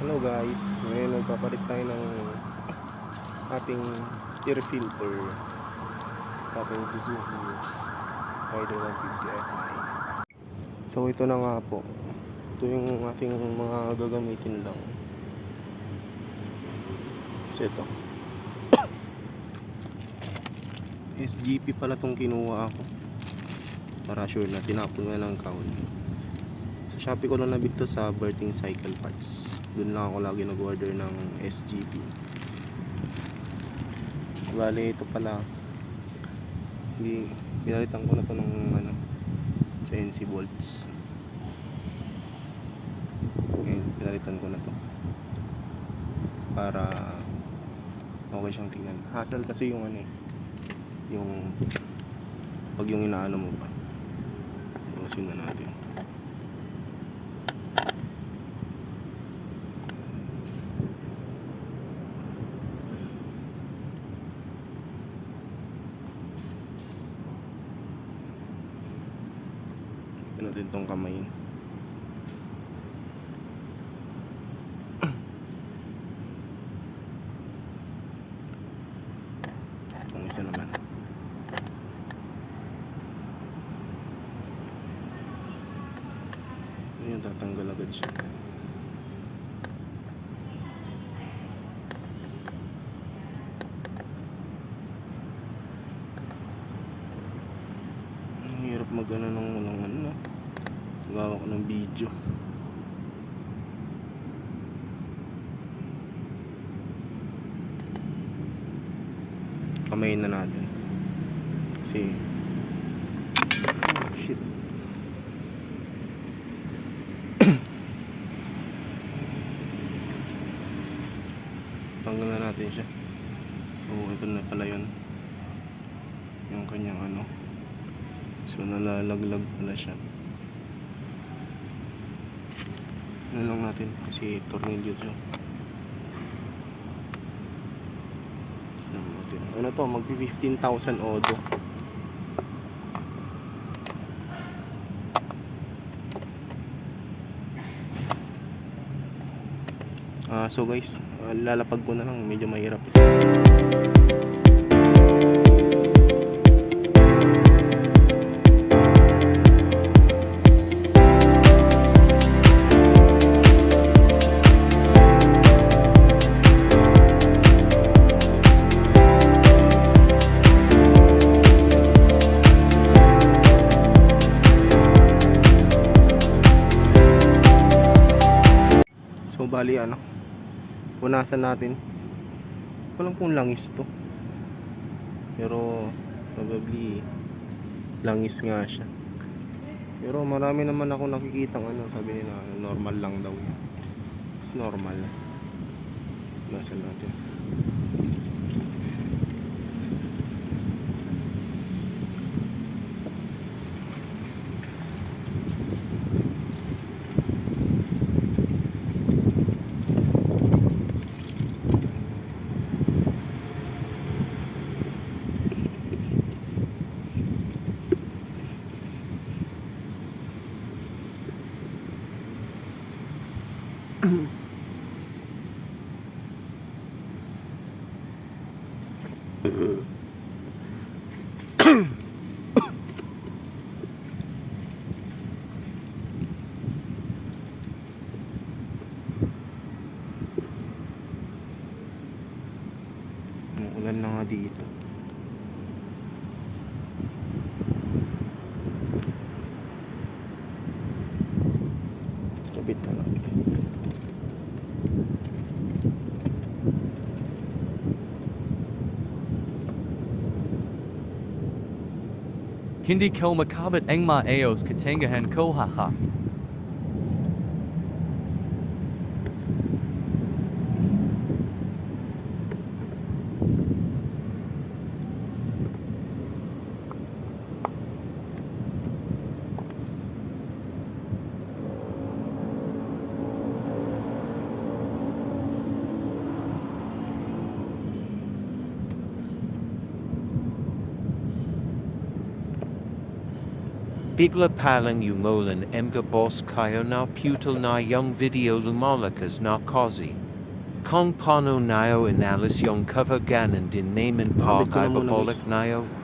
Hello guys, ngayon magpapalit tayo ng ating air filter ating Suzuki Rider 150 Fi. So ito na nga po, ito yung ating mga gagamitin lang. So ito SGP pala tong kinuha ako para sure na tinapon nga ng kaon. Sa Shopee ko lang nabito sa Berting Cycle Parts. Doon lang ako lagi nag-order ng SGP. Bale ito pala, pinalitan ko na to ng sa NC bolts. Ngayon, pinalitan ko na to para okay siyang tingnan. Hassle kasi yung yung pag yung inaano mo pa. Ayusin na natin. Ito natin tong kamayin. Itong isa naman. Ayan, tatanggal agad siya. Ang hirap magana ng gawa ko ng video. Kamayin na natin kasi shit. Tanggal na natin siya. So ito na pala yun, yung kanyang so nalalaglag pala siya. Ano lang natin kasi tornilyo siya. Ano to, magpi 15,000 odo. So guys, lalapag ko na lang, medyo mahirap. So bali punasan natin. Walang pong langis to, pero probably langis nga siya. Pero marami naman ako nakikitang sabi nila normal lang daw yan. It's normal. Punasan natin. Ulan na nga dito. Kabit na lang. Hindi ko makabit ang maayos katangahan ko haha. Bigla palang umulan mga boss kayo na putal na yung video lumalakas na kozi. Kung paano nayo inalis yung cover ganan din naman Nakabit ko na muna, pag-ibabalik guys. nayo,